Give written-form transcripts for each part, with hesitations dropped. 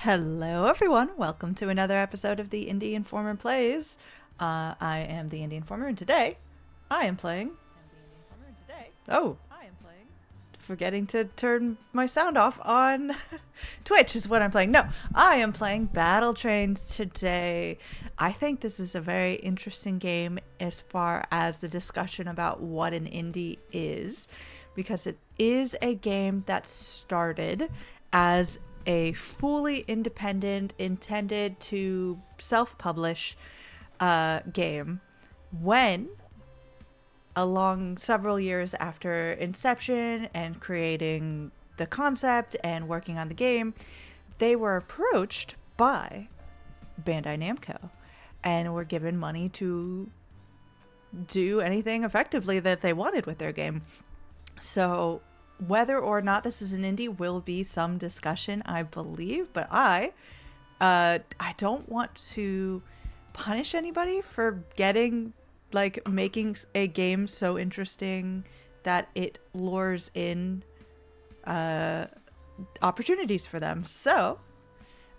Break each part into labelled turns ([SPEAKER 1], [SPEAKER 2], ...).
[SPEAKER 1] Hello, everyone. Welcome to another episode of the Indie Informer Plays. I am the Indie Informer, and today I am playing. Oh, forgetting to turn my sound off on Twitch is what I'm playing. No, I am playing Battle Trains today. I think this is a very interesting game as far as the discussion about what an indie is, because it is a game that started as a fully independent, intended to self-publish game when, along several years after inception and creating the concept and working on the game, they were approached by Bandai Namco and were given money to do anything effectively that they wanted with their game. So whether or not this is an indie will be some discussion, I believe, but I don't want to punish anybody for making a game so interesting that it lures in opportunities for them. So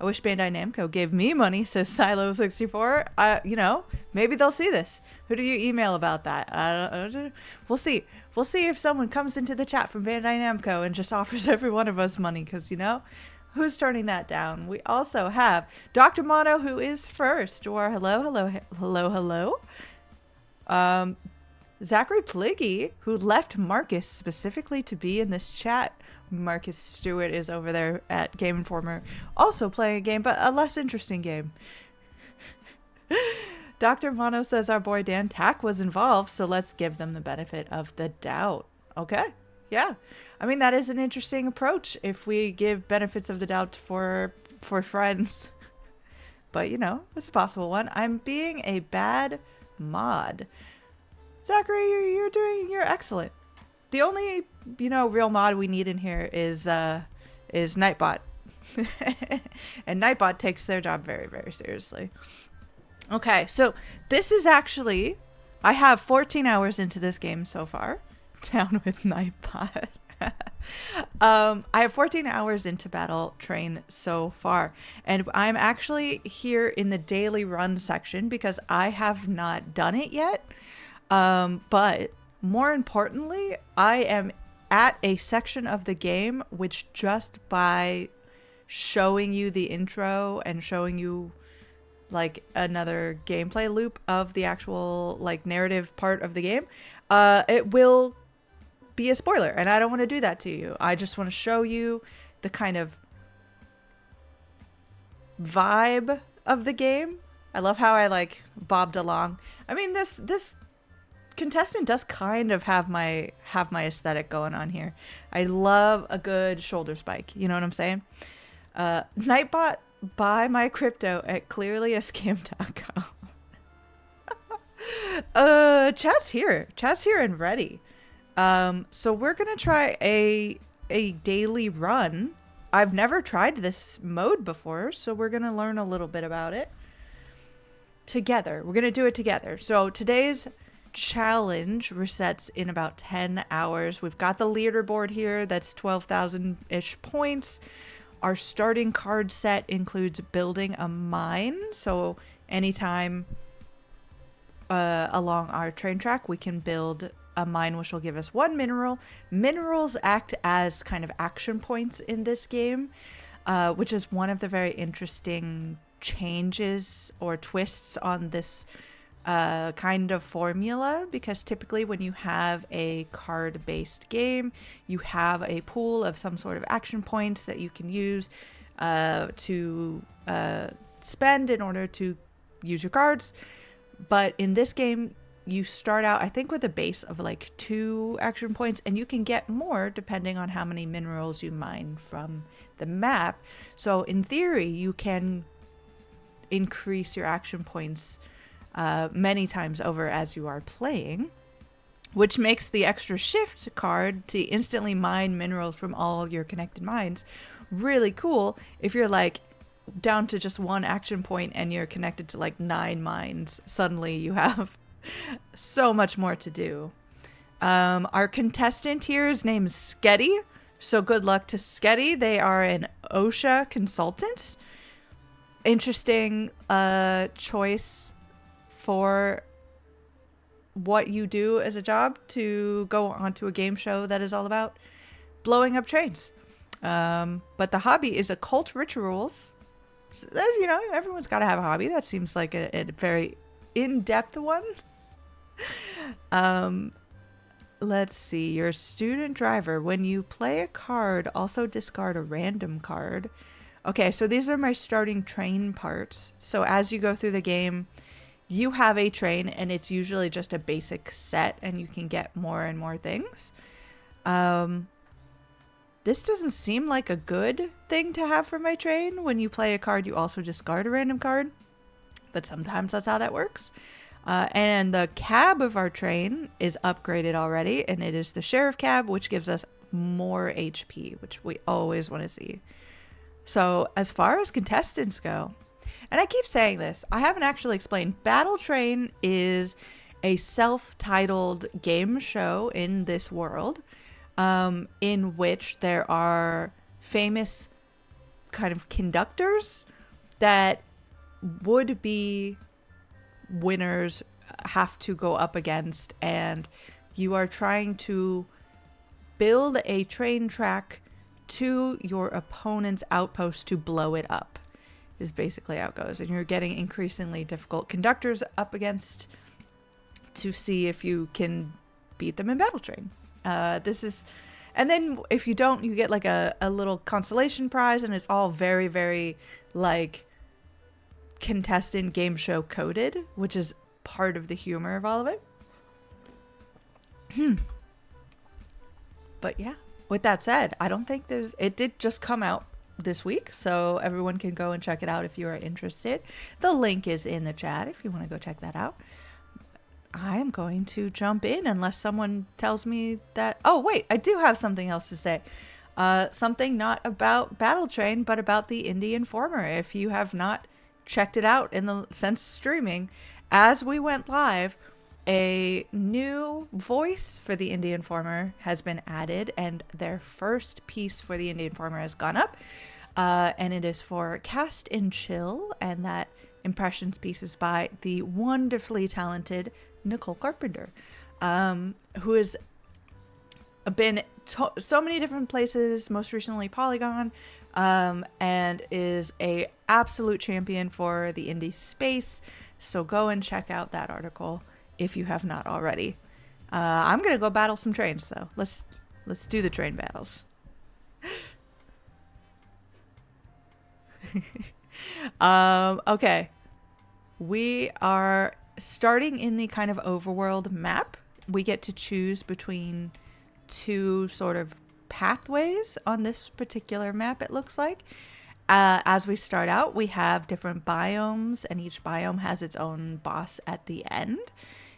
[SPEAKER 1] I wish Bandai Namco gave me money, says Silo64. Maybe they'll see this. Who do you email about that? We'll see. We'll see if someone comes into the chat from Bandai Namco and just offers every one of us money, because, who's turning that down? We also have Dr. Mono, who is first, or hello. Zachary Pliggy, who left Marcus specifically to be in this chat. Marcus Stewart is over there at Game Informer, also playing a game, but a less interesting game. Dr. Mono says our boy Dan Tack was involved, so let's give them the benefit of the doubt. Okay, yeah. I mean, that is an interesting approach if we give benefits of the doubt for friends. But, it's a possible one. I'm being a bad mod. Zachary, you're excellent. The only, real mod we need in here is Nightbot. And Nightbot takes their job very, very seriously. Okay, so this is actually, I have 14 hours into this game so far, down with Nightbot. I have 14 hours into Battle Train so far, and I'm actually here in the daily run section because I have not done it yet. But more importantly, I am at a section of the game which, just by showing you the intro and showing you another gameplay loop of the actual narrative part of the game, it will be a spoiler, and I don't want to do that to you. I just want to show you the kind of vibe of the game. I love how I bobbed along. I mean, this contestant does kind of have my aesthetic going on here. I love a good shoulder spike. You know what I'm saying? Nightbot, buy my crypto at clearlyascam.com. Chat's here and ready. So we're gonna try a daily run. I've never tried this mode before, so we're gonna learn a little bit about it together. We're gonna do it together. So today's challenge resets in about 10 hours. We've got the leaderboard here. That's 12,000-ish points. Our starting card set includes building a mine. So anytime along our train track, we can build a mine, which will give us one mineral. Minerals act as kind of action points in this game, which is one of the very interesting changes or twists on this kind of formula, because typically when you have a card-based game, you have a pool of some sort of action points that you can use to spend in order to use your cards. But in this game, you start out, I think, with a base of 2 action points, and you can get more depending on how many minerals you mine from the map. So in theory, you can increase your action points many times over as you are playing, which makes the extra shift card to instantly mine minerals from all your connected mines really cool if you're down to just 1 action point and you're connected to 9 mines. Suddenly you have so much more to do. Our contestant here is named Sketty, so good luck to Sketty. They are an OSHA consultant. interesting choice for what you do as a job to go onto a game show that is all about blowing up trains. But the hobby is occult rituals. So that's, you know, everyone's got to have a hobby. That seems like a very in-depth one. Let's see. You're a student driver. When you play a card, also discard a random card. Okay, so these are my starting train parts. So as you go through the game, you have a train, and it's usually just a basic set, and you can get more and more things. This doesn't seem like a good thing to have for my train. When you play a card, you also discard a random card. But sometimes that's how that works. And the cab of our train is upgraded already, and it is the sheriff cab, which gives us more HP, which we always want to see. So as far as contestants go, and I keep saying this, I haven't actually explained, Battle Train is a self-titled game show in this world, in which there are famous kind of conductors that would be winners have to go up against, and you are trying to build a train track to your opponent's outpost to blow it up, is basically how it goes. And you're getting increasingly difficult conductors up against to see if you can beat them in Battle Train. And then if you don't, you get like a little consolation prize, and it's all very, very like contestant game show coded, which is part of the humor of all of it. But yeah, with that said, I don't think it did just come out this week, so everyone can go and check it out if you are interested. The link is in the chat if you want to go check that out. I am going to jump in unless someone tells me that... Oh, wait, I do have something else to say. Something not about Battle Train, but about the Indie Informer. If you have not checked it out since streaming, as we went live, a new voice for the Indie Informer has been added, and their first piece for the Indie Informer has gone up. And it is for Cast and Chill, and that impressions piece is by the wonderfully talented Nicole Carpenter, who has been so many different places, most recently Polygon, and is a absolute champion for the indie space. So go and check out that article if you have not already. I'm gonna go battle some trains though. Let's do the train battles. Okay, we are starting in the kind of overworld map. We get to choose between two sort of pathways on this particular map, it looks like. As we start out, we have different biomes, and each biome has its own boss at the end.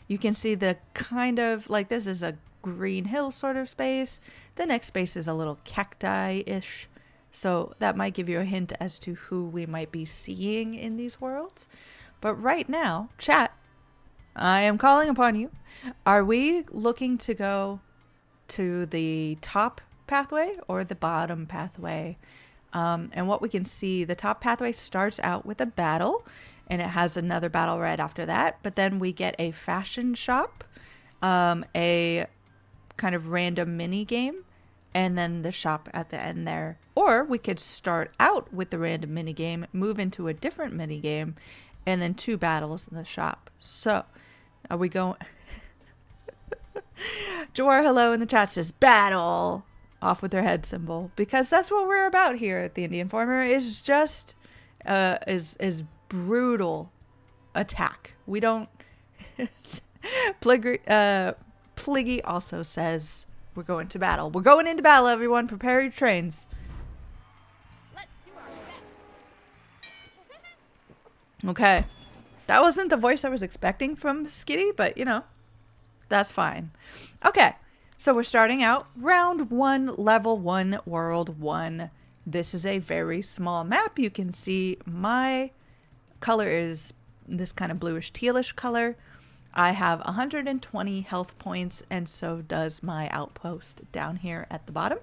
[SPEAKER 1] You can see the kind of, like, this is a green hill sort of space. The next space is a little cacti-ish. So that might give you a hint as to who we might be seeing in these worlds. But right now, chat, I am calling upon you. Are we looking to go to the top pathway or the bottom pathway? And what we can see, the top pathway starts out with a battle, and it has another battle right after that. But then we get a fashion shop, a kind of random mini game, and then the shop at the end there. Or we could start out with the random mini game, move into a different mini game, and then two battles in the shop. So, are we going... Jawar Hello in the chat says, battle! Off with their head symbol. Because that's what we're about here at the Indie Informer, is just... is brutal attack. We don't... Pliggy also says, we're going to battle. We're going into battle, everyone. Prepare your trains.
[SPEAKER 2] Let's do our best.
[SPEAKER 1] Okay. That wasn't the voice I was expecting from Skitty, but, you know, that's fine. Okay. So we're starting out round 1, level 1, world 1. This is a very small map. You can see my color is this kind of bluish tealish color. I have 120 health points, and so does my outpost down here at the bottom.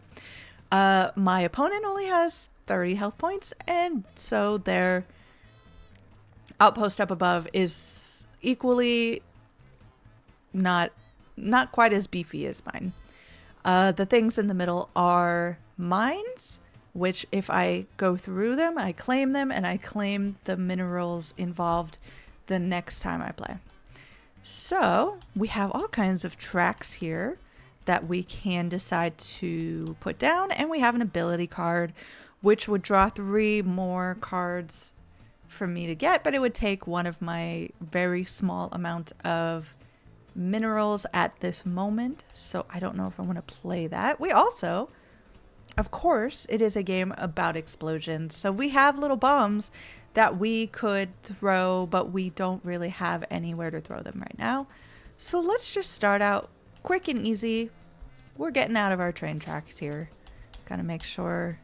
[SPEAKER 1] My opponent only has 30 health points, and so their outpost up above is equally not quite as beefy as mine. The things in the middle are mines, which if I go through them, I claim them, and I claim the minerals involved the next time I play. So we have all kinds of tracks here that we can decide to put down, and we have an ability card, which would draw 3 more cards for me to get, but it would take one of my very small amount of minerals at this moment, so I don't know if I want to play that. We also, of course, it is a game about explosions, so we have little bombs that we could throw, but we don't really have anywhere to throw them right now. So let's just start out quick and easy. We're getting out of our train tracks here. Gotta make sure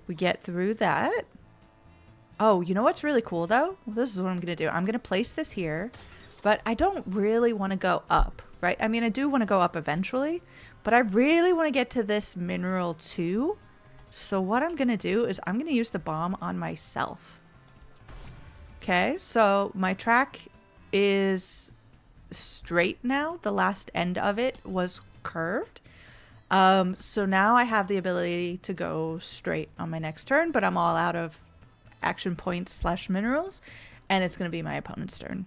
[SPEAKER 1] we get through that. Oh, you know what's really cool though? Well, this is what I'm gonna do. I'm gonna place this here, but I don't really want to go up, right? I mean, I do want to go up eventually, but I really want to get to this mineral too. So what I'm gonna do is I'm gonna use the bomb on myself. Okay, so my track is straight now. The last end of it was curved. So now I have the ability to go straight on my next turn, but I'm all out of action points / minerals, and it's going to be my opponent's turn.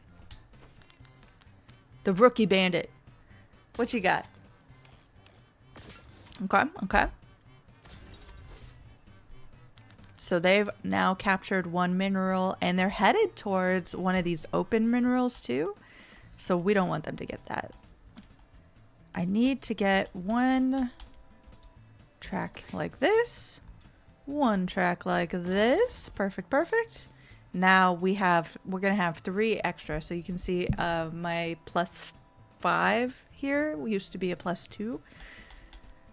[SPEAKER 1] The rookie bandit. What you got? Okay. So they've now captured 1 mineral, and they're headed towards one of these open minerals too. So we don't want them to get that. I need to get 1 track like this. 1 track like this. Perfect. Now we're gonna have 3 extra. So you can see my +5 here used to be a +2.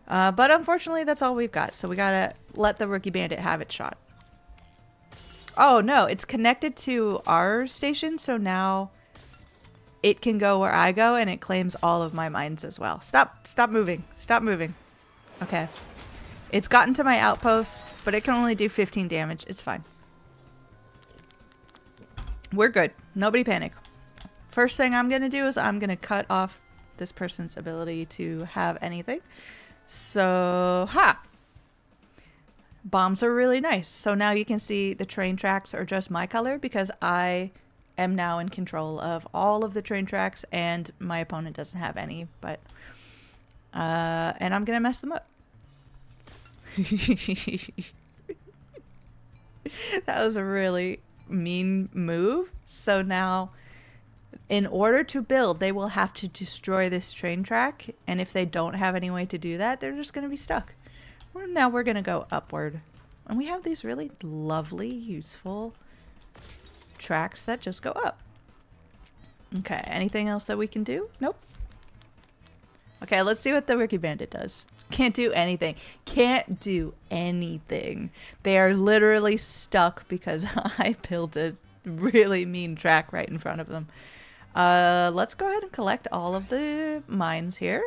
[SPEAKER 1] But unfortunately that's all we've got. So we gotta let the rookie bandit have its shot. Oh no, it's connected to our station. So now it can go where I go, and it claims all of my mines as well. Stop moving. Okay. It's gotten to my outpost, but it can only do 15 damage. It's fine. We're good. Nobody panic. First thing I'm going to do is I'm going to cut off this person's ability to have anything. So, bombs are really nice. So now you can see the train tracks are just my color because I am now in control of all of the train tracks, and my opponent doesn't have any, but and I'm gonna mess them up. That was a really mean move. So now in order to build, they will have to destroy this train track, and if they don't have any way to do that, they're just gonna be stuck. Now we're gonna go upward, and we have these really lovely, useful tracks that just go up. Okay, anything else that we can do? Nope. Okay, let's see what the rookie bandit does. Can't do anything. They are literally stuck because I built a really mean track right in front of them. Let's go ahead and collect all of the mines here.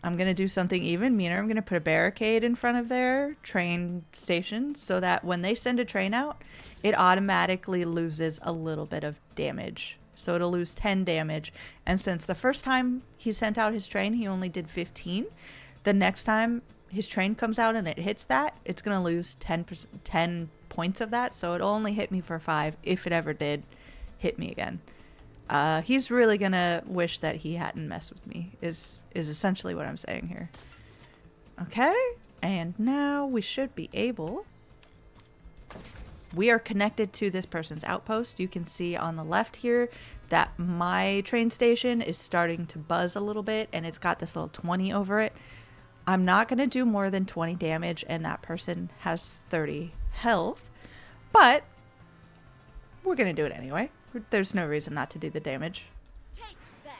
[SPEAKER 1] I'm going to do something even meaner. I'm going to put a barricade in front of their train station so that when they send a train out, it automatically loses a little bit of damage. So it'll lose 10 damage. And since the first time he sent out his train, he only did 15. The next time his train comes out and it hits that, it's going to lose 10 points of that. So it'll only hit me for 5 if it ever did hit me again. He's really going to wish that he hadn't messed with me is essentially what I'm saying here. Okay. And now we should be able... We are connected to this person's outpost. You can see on the left here that my train station is starting to buzz a little bit, and it's got this little 20 over it. I'm not going to do more than 20 damage, and that person has 30 health, but we're going to do it anyway. There's no reason not to do the damage.
[SPEAKER 2] Take that.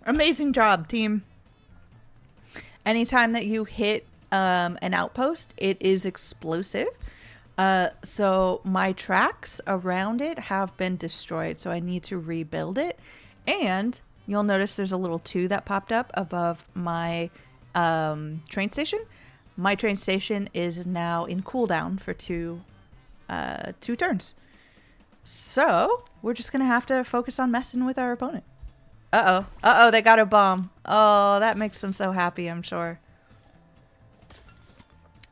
[SPEAKER 1] Amazing job, team. Anytime that you hit an outpost, it is explosive. So my tracks around it have been destroyed, so I need to rebuild it. And you'll notice there's a little 2 that popped up above my train station. my train station is now in cooldown for two turns. So we're just gonna have to focus on messing with our opponent. Uh-oh, they got a bomb. Oh, that makes them so happy, I'm sure.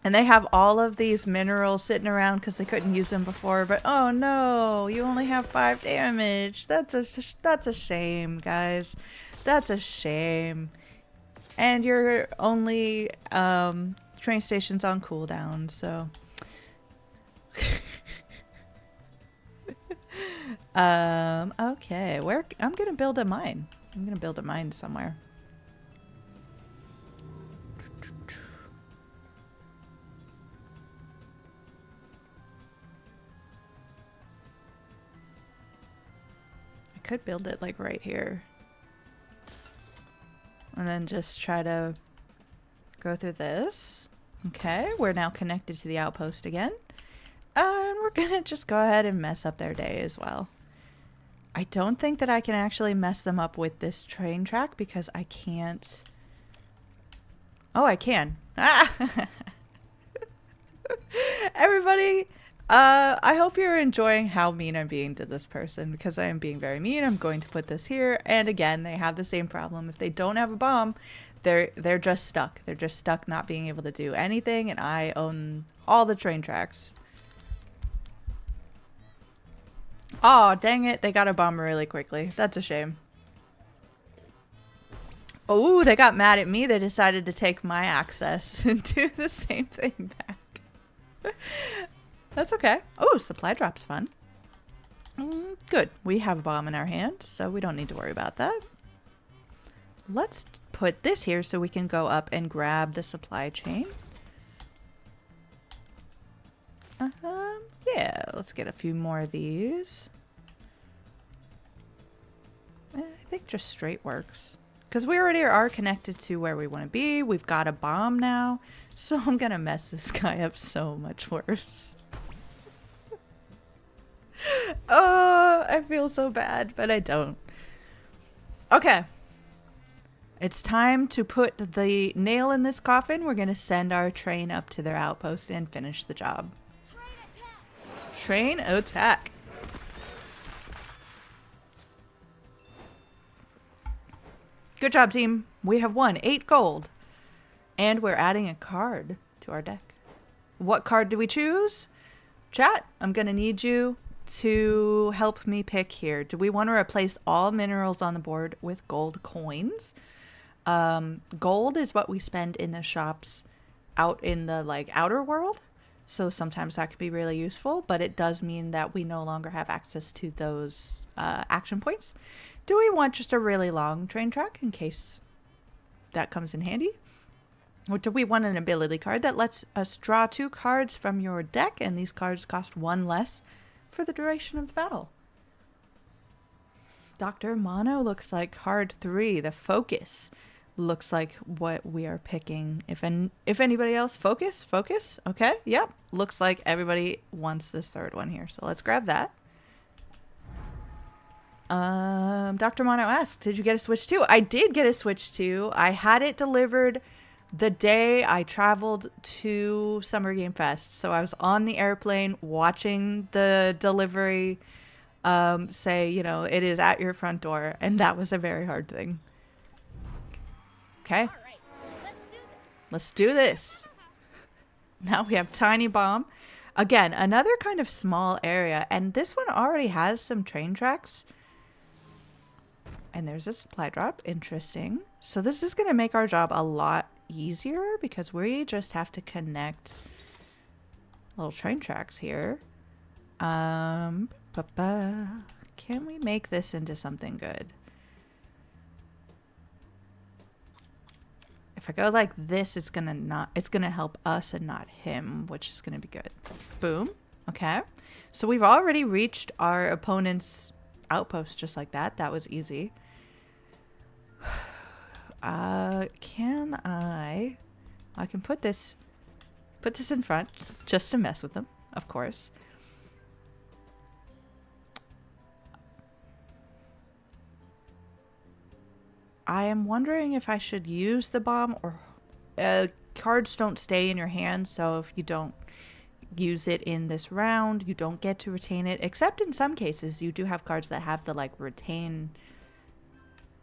[SPEAKER 1] And they have all of these minerals sitting around because they couldn't use them before. But oh no, you only have 5 damage. That's a shame, guys. That's a shame. And your only train station's on cooldown, so. Okay, I'm gonna build a mine. I'm gonna build a mine somewhere. I could build it like right here. And then just try to go through this. Okay, we're now connected to the outpost again. And we're gonna just go ahead and mess up their day as well. I don't think that I can actually mess them up with this train track because I can't. Oh, I can. Ah! Everybody, I hope you're enjoying how mean I'm being to this person because I am being very mean. I'm going to put this here. And again, they have the same problem. If they don't have a bomb, they're just stuck. They're just stuck not being able to do anything. And I own all the train tracks. Oh, dang it. They got a bomb really quickly. That's a shame. Oh, they got mad at me. They decided to take my access and do the same thing back. That's okay. Oh, supply drop's fun. Good. We have a bomb in our hand, so we don't need to worry about that. Let's put this here so we can go up and grab the supply chain. Yeah, let's get a few more of these. I think just straight works. Because we already are connected to where we want to be. We've got a bomb now. So I'm going to mess this guy up so much worse. Oh, I feel so bad, but I don't. Okay. It's time to put the nail in this coffin. We're going to send our train up to their outpost and finish the job. Train attack. Good job, team. We have won 8 gold. And we're adding a card to our deck. What card do we choose? Chat, I'm going to need you to help me pick here. Do we want to replace all minerals on the board with gold coins? Gold is what we spend in the shops out in the outer world. So sometimes that could be really useful, but it does mean that we no longer have access to those action points. Do we want just a really long train track in case that comes in handy? Or do we want an ability card that lets us draw 2 cards from your deck, and these cards cost 1 less for the duration of the battle? Dr. Mono looks like card 3, the focus. Looks like what we are picking. If anybody else, focus. Okay, yep. Looks like everybody wants this 3rd one here. So let's grab that. Dr. Mono asked, did you get a Switch 2? I did get a Switch 2. I had it delivered the day I traveled to Summer Game Fest. So I was on the airplane watching the delivery say, it is at your front door. And that was a very hard thing. Okay.
[SPEAKER 2] All right,
[SPEAKER 1] Let's do this. Now we have Tiny Bomb. Again, another kind of small area. And this one already has some train tracks. And there's a supply drop. Interesting. So this is going to make our job a lot easier because we just have to connect little train tracks here. Can we make this into something good? If I go like this, it's gonna help us and not him, which is gonna be good. Boom. Okay. So we've already reached our opponent's outpost just like that. That was easy. Can I can put this in front just to mess with them, of course. I am wondering if I should use the bomb or cards don't stay in your hand, so if you don't use it in this round, you don't get to retain it, except in some cases you do have cards that have the like retain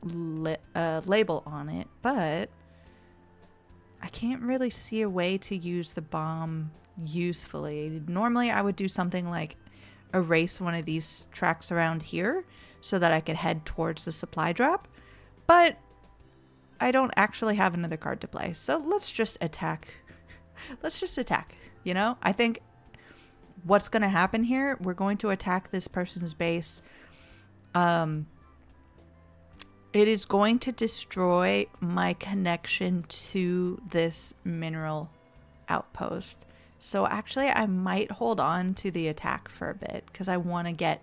[SPEAKER 1] label on it, but I can't really see a way to use the bomb usefully. Normally I would do something like erase one of these tracks around here so that I could head towards the supply drop, but I don't actually have another card to play, so let's just attack. Let's just attack, you know? I think what's going to happen here, we're going to attack this person's base. It is going to destroy my connection to this mineral outpost. So actually, I might hold on to the attack for a bit because I want to get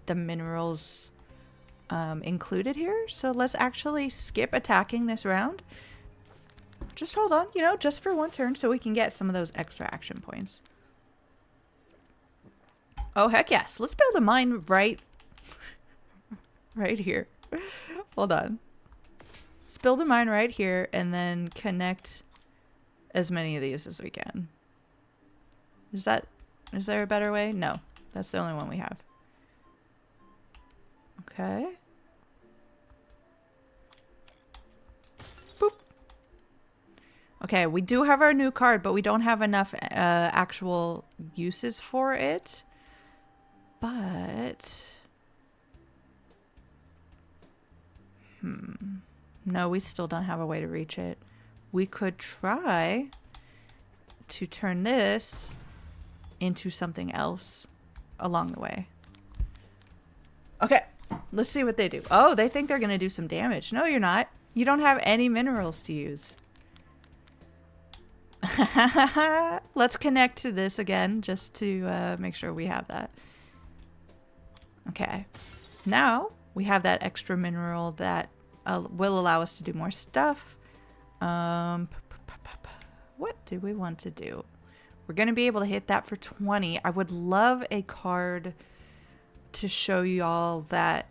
[SPEAKER 1] the minerals included here. So let's actually skip attacking this round. Just hold on, you know, just for one turn so we can get some of those extra action points. Oh, heck yes. Let's build a mine right here. Hold on. Let's build a mine right here and then connect as many of these as we can. Is there a better way? No, that's the only one we have. Okay. Boop. Okay, we do have our new card, but we don't have enough actual uses for it. But... no, we still don't have a way to reach it. We could try to turn this into something else along the way. Okay, let's see what they do. Oh, they think they're going to do some damage. No, you're not. You don't have any minerals to use. Let's connect to this again just to make sure we have that. Okay. Now we have that extra mineral that will allow us to do more stuff. What do we want to do? We're going to be able to hit that for 20. I would love a card to show y'all that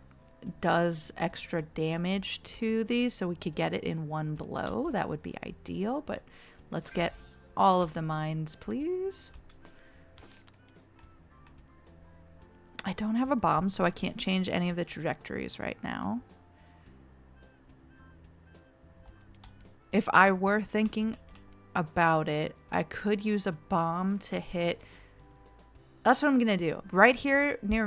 [SPEAKER 1] does extra damage to these so we could get it in one blow. That would be ideal, but let's get all of the mines, please. I don't have a bomb, so I can't change any of the trajectories right now. If I were thinking about it, I could use a bomb to hit. That's what I'm gonna do. Right here near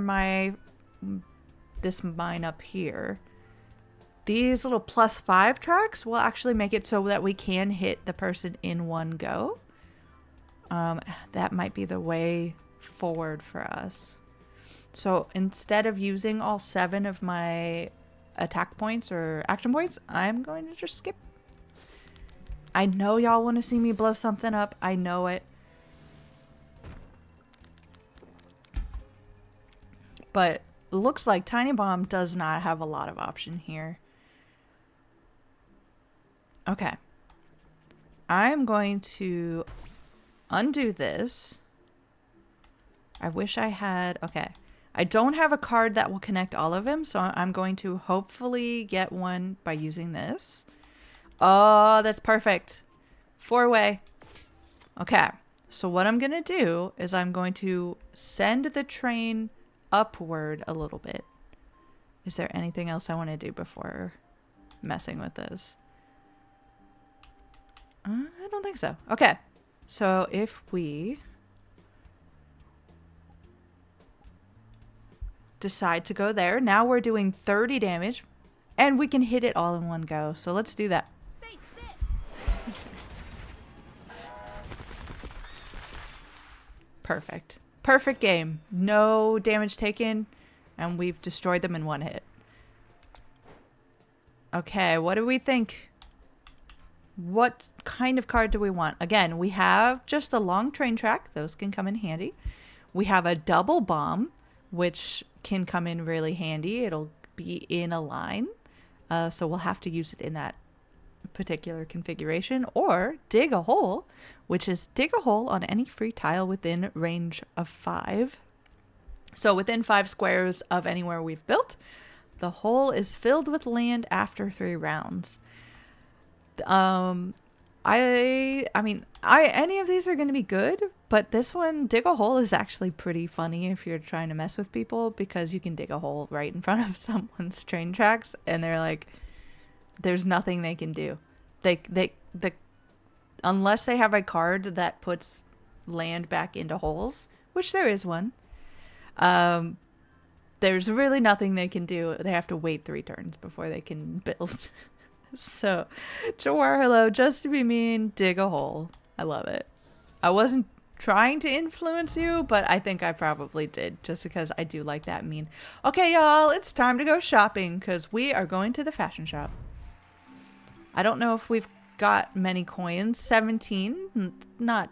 [SPEAKER 1] this mine up here, these little +5 tracks will actually make it so that we can hit the person in one go. That might be the way forward for us. So instead of using all 7 of my attack points or action points, I'm going to just skip. I know y'all want to see me blow something up. I know it. But it looks like Tiny Bomb does not have a lot of option here. Okay. I'm going to undo this. I wish I had... Okay. I don't have a card that will connect all of them, so I'm going to hopefully get one by using this. Oh, that's perfect. 4-way. Okay. So what I'm going to do is I'm going to send the train upward a little bit. Is there anything else I want to do before messing with this? I don't think so. Okay. So if we decide to go there, now we're doing 30 damage and we can hit it all in one go. So let's do that. Perfect. Perfect game. No damage taken, and we've destroyed them in one hit. Okay, what do we think? What kind of card do we want? Again, we have just the long train track. Those can come in handy. We have a double bomb, which can come in really handy. It'll be in a line, so we'll have to use it in that particular configuration. Or dig a hole, which is dig a hole on any free tile within range of 5. So within 5 squares of anywhere we've built, the hole is filled with land after 3 rounds. I mean, any of these are going to be good, but this one, dig a hole, is actually pretty funny if you're trying to mess with people, because you can dig a hole right in front of someone's train tracks, and they're like, there's nothing they can do. Unless they have a card that puts land back into holes, which there is one, there's really nothing they can do. They have to wait 3 turns before they can build. So, Jawar, hello, just to be mean, dig a hole. I love it. I wasn't trying to influence you, but I think I probably did, just because I do like that mean. Okay, y'all, it's time to go shopping, because we are going to the fashion shop. I don't know if we've got many coins. 17, not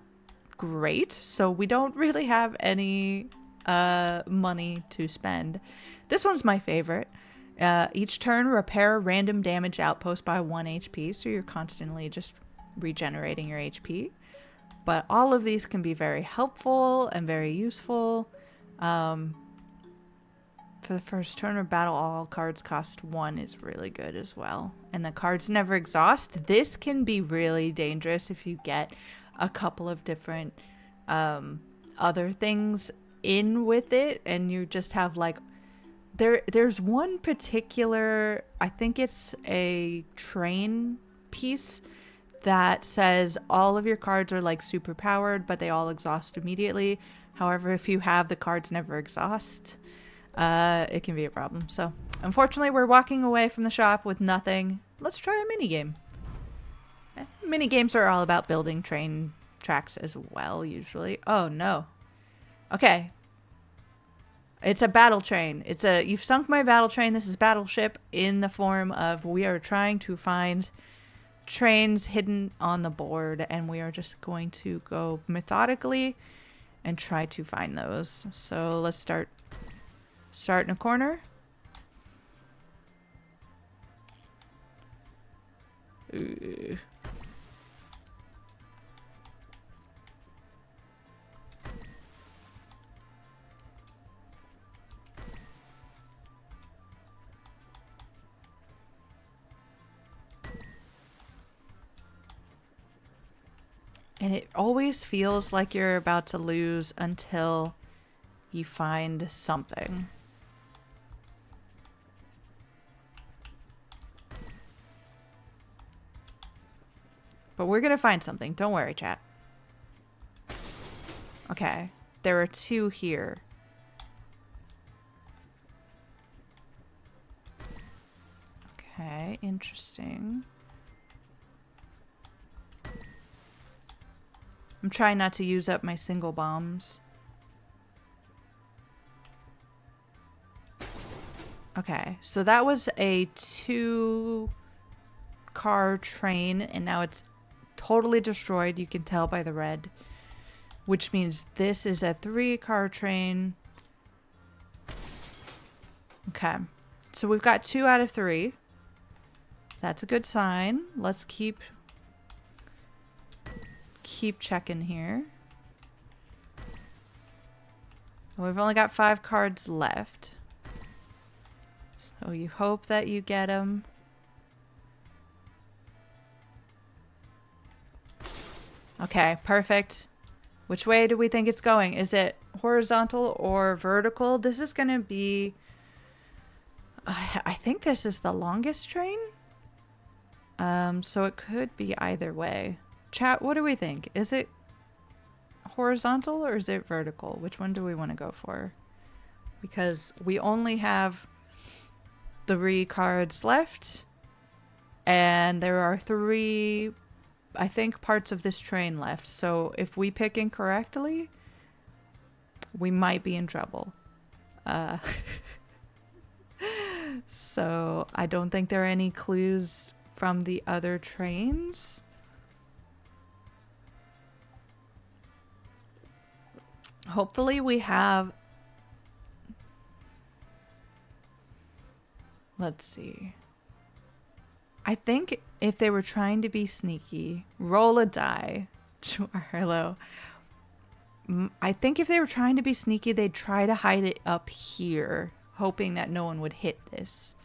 [SPEAKER 1] great, so we don't really have any money to spend. This one's my favorite. Each turn, repair a random damage outpost by 1 HP, so you're constantly just regenerating your HP. But all of these can be very helpful and very useful. For the first turn of battle, all cards cost 1 is really good as well. And the cards never exhaust. This can be really dangerous if you get a couple of different other things in with it, and you just have like... There's one particular, I think it's a train piece that says all of your cards are like super powered, but they all exhaust immediately. However, if you have the cards never exhaust, it can be a problem. So unfortunately, we're walking away from the shop with nothing. Let's try a mini game. Mini games are all about building train tracks as well, usually. Oh no. Okay. It's a battle train. You've sunk my battle train. This is Battleship in the form of we are trying to find trains hidden on the board, and we are just going to go methodically and try to find those. So let's start in a corner. Ooh. And it always feels like you're about to lose until you find something. But we're gonna find something. Don't worry, chat. Okay. There are 2 here. Okay, interesting. I'm trying not to use up my single bombs. Okay, so that was a 2-car train, and now it's totally destroyed. You can tell by the red, which means this is a 3-car train. Okay, so we've got 2 out of 3. That's a good sign. Let's keep checking here. We've only got 5 cards left. So you hope that you get them. Okay, perfect. Which way do we think it's going? Is it horizontal or vertical? This is going to be... I think this is the longest train. So it could be either way. Chat, what do we think? Is it horizontal or is it vertical? Which one do we want to go for? Because we only have 3 cards left, and there are 3, I think, parts of this train left. So if we pick incorrectly, we might be in trouble. So I don't think there are any clues from the other trains. Hopefully we have... Let's see. I think if they were trying to be sneaky, roll a die. Sure, hello. I think if they were trying to be sneaky, they'd try to hide it up here, hoping that no one would hit this.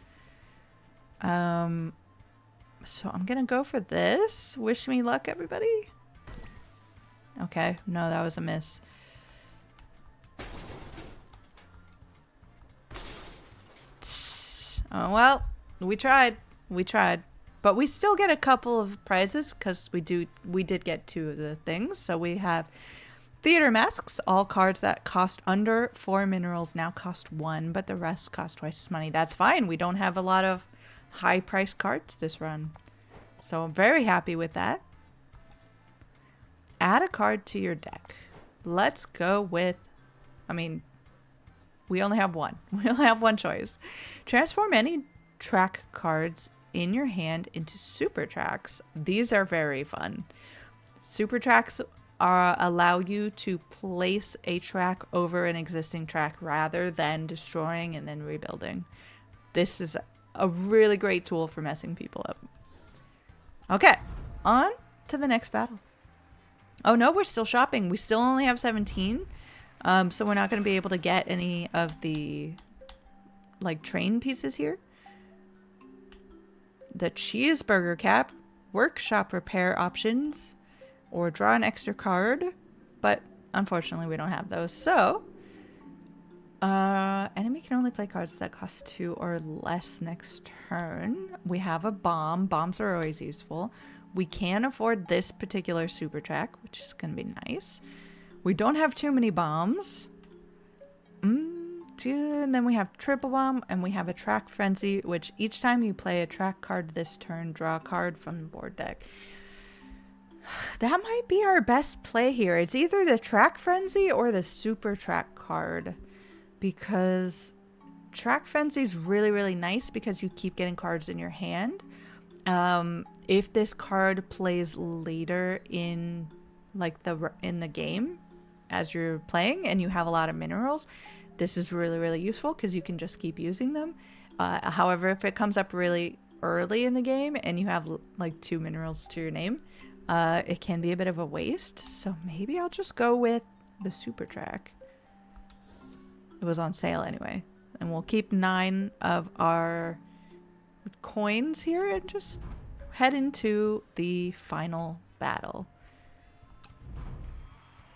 [SPEAKER 1] So I'm gonna go for this. Wish me luck, everybody. Okay, no, that was a miss. Oh, well, we tried. We tried. But we still get a couple of prizes because we did get 2 of the things. So we have theater masks. All cards that cost under 4 minerals now cost 1, but the rest cost twice as money. That's fine. We don't have a lot of high priced cards this run. So I'm very happy with that. Add a card to your deck. Let's go with, I mean, we only have one. We only have one choice. Transform any track cards in your hand into super tracks. These are very fun. Super tracks allow you to place a track over an existing track rather than destroying and then rebuilding. This is a really great tool for messing people up. Okay, on to the next battle. Oh no, we're still shopping. We still only have 17. So we're not going to be able to get any of the like train pieces here. The cheeseburger cap, workshop repair options, or draw an extra card, but unfortunately we don't have those. So enemy can only play cards that cost 2 or less next turn. We have a bomb. Bombs are always useful. We can afford this particular super track, which is going to be nice. We don't have too many bombs. And then we have triple bomb, and we have a track frenzy, which each time you play a track card this turn, draw a card from the board deck. That might be our best play here. It's either the track frenzy or the super track card, because track frenzy is really, really nice because you keep getting cards in your hand. If this card plays later in the game as you're playing and you have a lot of minerals, this is really, really useful because you can just keep using them. However, if it comes up really early in the game and you have like 2 minerals to your name, it can be a bit of a waste. So maybe I'll just go with the super track. It was on sale anyway. And we'll keep 9 of our coins here and just head into the final battle.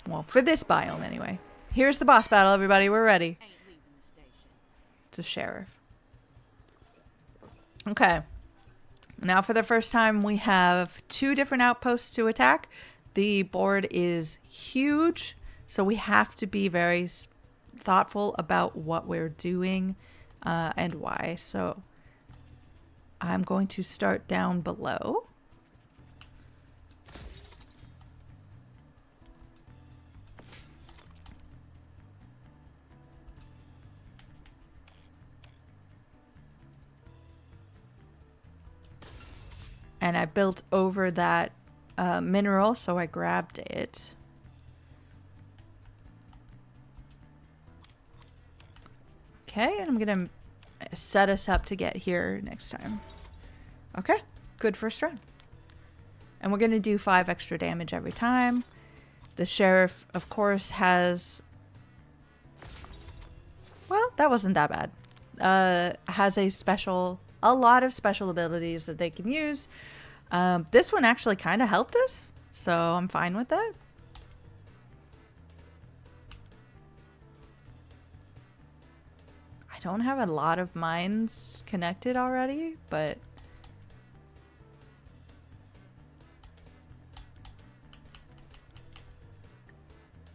[SPEAKER 1] Well, for this biome anyway. Here's the boss battle, everybody. We're ready. It's a sheriff. Okay. Now for the first time, we have 2 different outposts to attack. The board is huge, so we have to be very thoughtful about what we're doing and why. So I'm going to start down below. And I built over that mineral, so I grabbed it. Okay, and I'm going to set us up to get here next time. Okay, good first run. And we're going to do 5 extra damage every time. The sheriff, of course, has... Well, that wasn't that bad. Has a lot of special abilities that they can use. This one actually kind of helped us, so I'm fine with that. I don't have a lot of mines connected already, but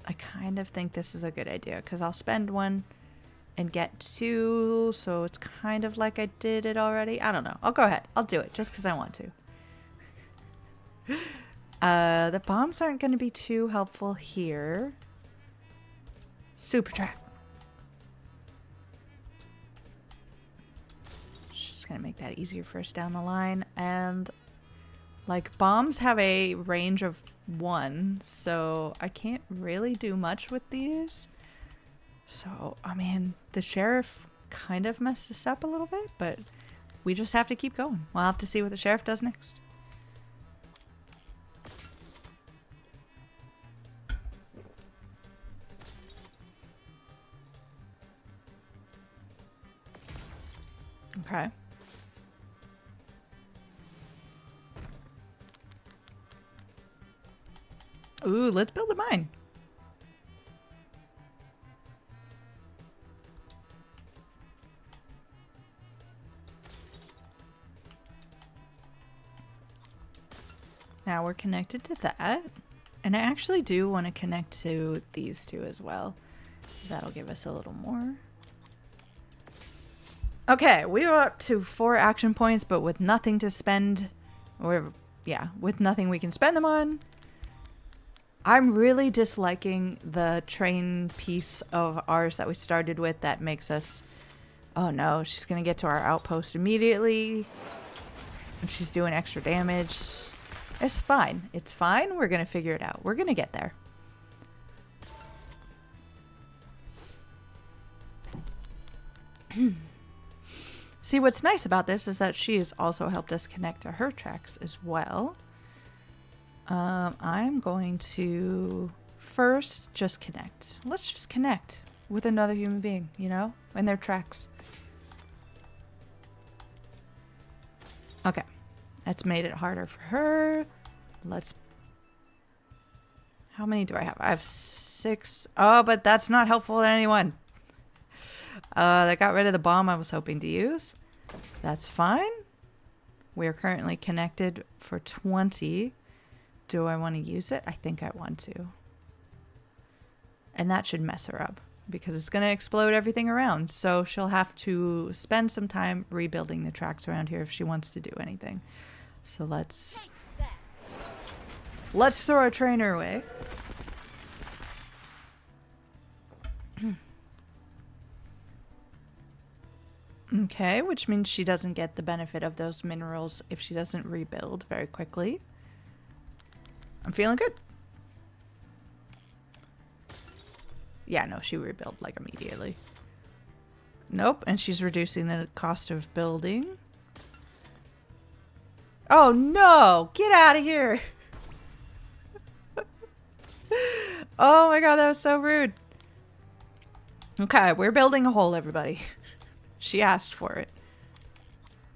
[SPEAKER 1] I kind of think this is a good idea because I'll spend 1 and get 2, so it's kind of like I did it already. I don't know. I'll go ahead. I'll do it just because I want to. The bombs aren't going to be too helpful here. Super track. Just going to make that easier for us down the line. And like bombs have a range of 1, so I can't really do much with these. So, I mean, the sheriff kind of messed us up a little bit, but we just have to keep going. We'll have to see what the sheriff does next. Okay. Ooh, let's build a mine. Now we're connected to that. And I actually do want to connect to these two as well. That'll give us a little more. Okay, we are up to 4 action points, but with nothing to spend, or yeah, with nothing we can spend them on. I'm really disliking the train piece of ours that we started with that makes us... Oh no, she's gonna get to our outpost immediately. And she's doing extra damage. It's fine. It's fine. We're gonna figure it out. We're gonna get there. See, what's nice about this is that she has also helped us connect to her tracks as well. I'm going to first just connect. Let's just connect with another human being, you know, and their tracks. Okay, that's made it harder for her. Let's... How many do I have? I have 6. Oh, but that's not helpful to anyone. That got rid of the bomb I was hoping to use. That's fine. We are currently connected for 20. Do I want to use it? I think I want to. And that should mess her up because it's going to explode everything around. So she'll have to spend some time rebuilding the tracks around here if she wants to do anything. So let's throw a trainer away. Okay, which means she doesn't get the benefit of those minerals if she doesn't rebuild very quickly. I'm feeling good. Yeah, no, she rebuilt like immediately. Nope, and she's reducing the cost of building. Oh no! Get out of here! Oh my god, that was so rude. Okay, we're building a hole, everybody. She asked for it.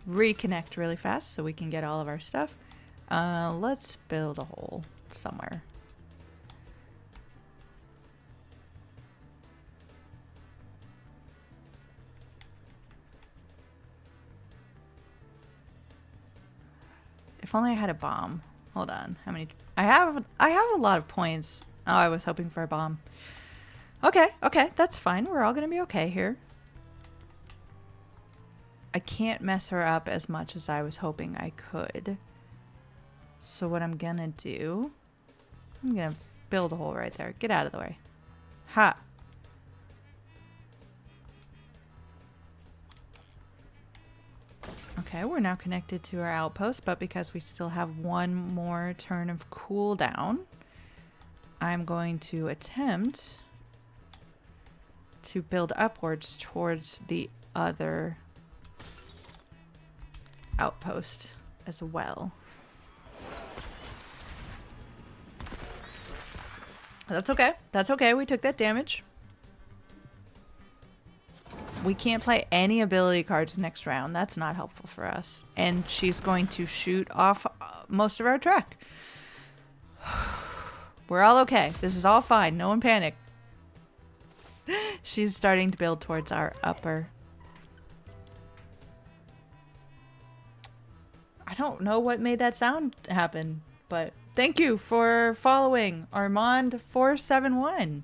[SPEAKER 1] Reconnect really fast so we can get all of our stuff. Let's build a hole somewhere. If only I had a bomb. Hold on. How many? I have a lot of points. Oh, I was hoping for a bomb. Okay, that's fine. We're all gonna be okay here. I can't mess her up as much as I was hoping I could. So what I'm gonna do, I'm gonna build a hole right there. Get out of the way. Ha! Okay, we're now connected to our outpost, but because we still have one more turn of cooldown, I'm going to attempt to build upwards towards the other outpost as well. That's okay. That's okay. We took that damage. We can't play any ability cards next round. That's not helpful for us. And she's going to shoot off most of our track. We're all okay. This is all fine. No one panic. She's starting to build towards our upper. I don't know what made that sound happen, but thank you for following Armand471.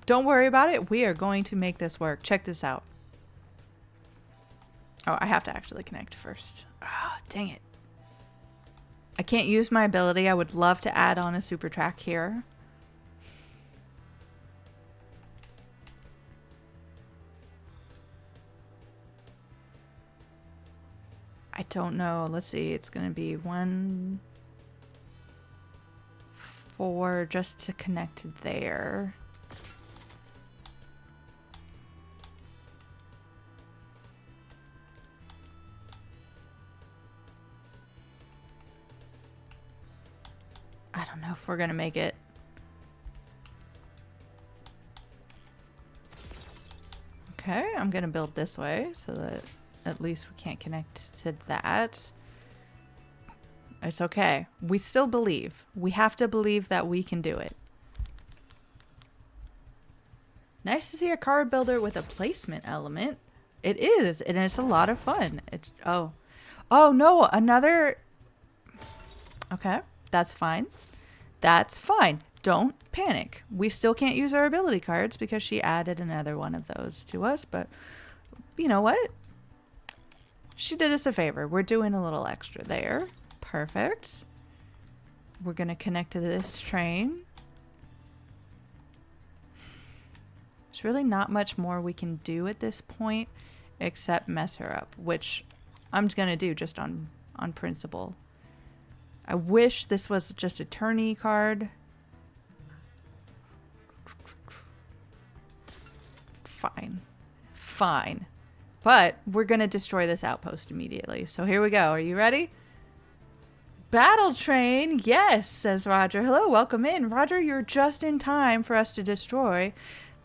[SPEAKER 1] Don't worry about it. We are going to make this work. Check this out. Oh, I have to actually connect first. Oh, dang it. I can't use my ability. I would love to add on a super track here. I don't know. Let's see. It's going to be 1, 4 just to connect there. I don't know if we're going to make it. Okay, I'm going to build this way so that at least we can't connect to that. It's okay. We still believe. We have to believe that we can do it. Nice to see a card builder with a placement element. It is, and it's a lot of fun. It's oh no, another. Okay, that's fine. That's fine. Don't panic. We still can't use our ability cards because she added another one of those to us, but you know what? She did us a favor. We're doing a little extra there. Perfect. We're going to connect to this train. There's really not much more we can do at this point except mess her up, which I'm going to do just on principle. I wish this was just a tourney card. Fine. But we're going to destroy this outpost immediately. So here we go. Are you ready? Battle train. Yes, says Roger. Hello, welcome in. Roger, you're just in time for us to destroy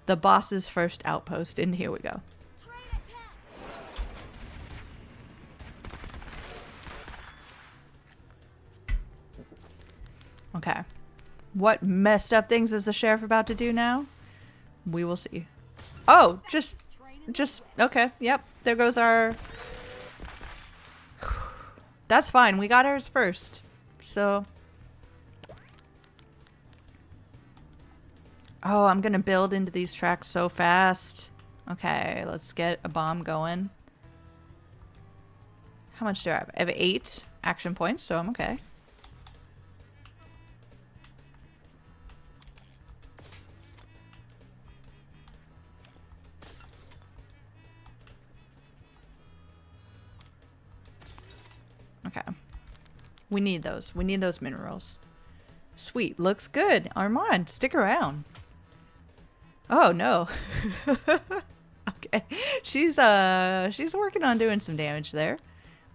[SPEAKER 1] the boss's first outpost. And here we go. Okay. What messed up things is the sheriff about to do now? We will see. Oh, just okay. Yep. There goes our... That's fine. We got ours first. So... Oh, I'm going to build into these tracks so fast. Okay, let's get a bomb going. How much do I have? I have 8 action points, so I'm okay. Okay. We need those. We need those minerals. Sweet. Looks good. Armand, stick around. Oh, no. Okay. She's working on doing some damage there.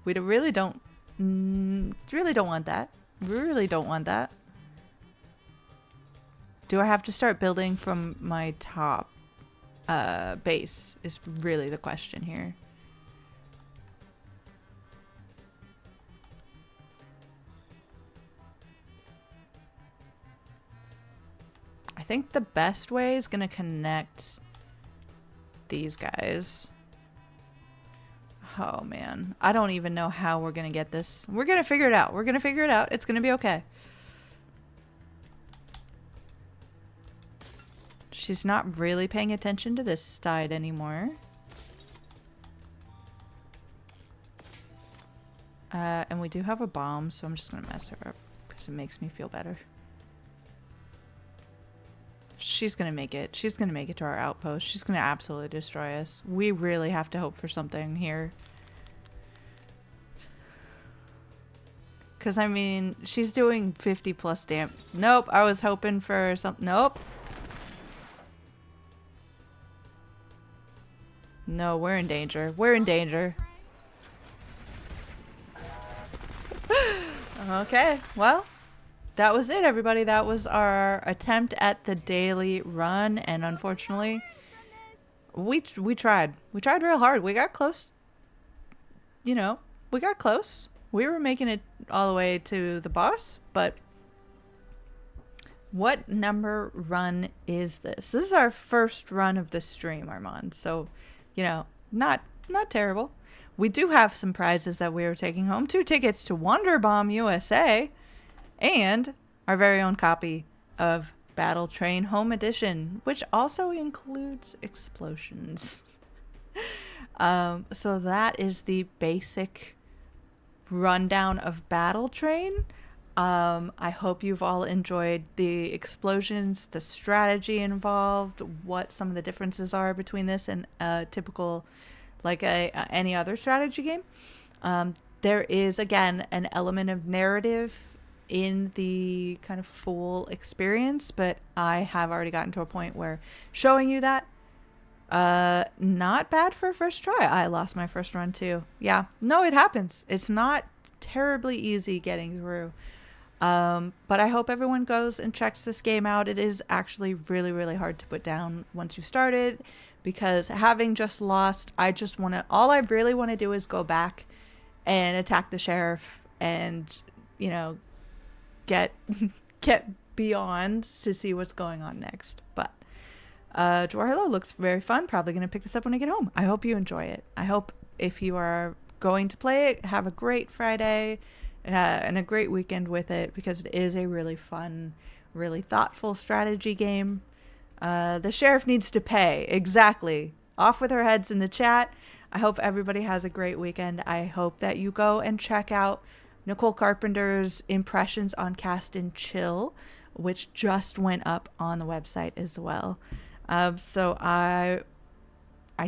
[SPEAKER 1] We really don't want that. Really don't want that. Do I have to start building from my top base is really the question here. I think the best way is going to connect these guys. Oh, man. I don't even know how we're going to get this. We're going to figure it out. We're going to figure it out. It's going to be okay. She's not really paying attention to this side anymore. And we do have a bomb, so I'm just going to mess her up because it makes me feel better. She's going to make it. She's going to make it to our outpost. She's going to absolutely destroy us. We really have to hope for something here. Because, I mean, she's doing 50 plus damage. Nope, I was hoping for something. Nope. No, we're in danger. We're in danger. Okay, well. That was it, everybody. That was our attempt at the daily run, and unfortunately, we tried. We tried real hard. We got close. You know, we got close. We were making it all the way to the boss, but what number run is this? This is our first run of the stream, Armand. So, you know, not terrible. We do have some prizes that we are taking home. 2 tickets to Wonder Bomb USA. And our very own copy of Battle Train Home Edition, which also includes explosions. So that is the basic rundown of Battle Train. I hope you've all enjoyed the explosions, the strategy involved, what some of the differences are between this and a typical, like any other strategy game. There is, again, an element of narrative in the kind of full experience, but I have already gotten to a point where showing you that, not bad for a first try. I lost my first run too. Yeah, no, it happens. It's not terribly easy getting through. But I hope everyone goes and checks this game out. It is actually really, really hard to put down once you've started, because having just lost, all I really want to do is go back and attack the sheriff and you know, get get beyond to see what's going on next. But Dwar Hello looks very fun. Probably going to pick this up when I get home. I hope you enjoy it. I hope if you are going to play it, have a great Friday and a great weekend with it, because it is a really fun, really thoughtful strategy game. The sheriff needs to pay. Exactly. Off with our heads in the chat. I hope everybody has a great weekend. I hope that you go and check out Nicole Carpenter's Impressions on Cast and Chill, which just went up on the website as well. So I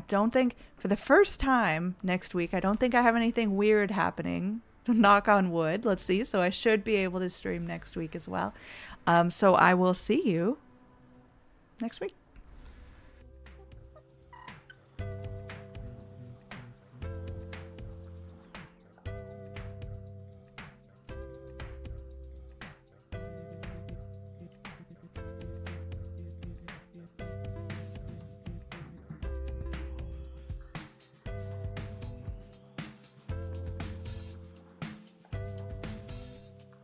[SPEAKER 1] don't think, for the first time next week, I don't think I have anything weird happening. Knock on wood. Let's see. So I should be able to stream next week as well. So I will see you next week.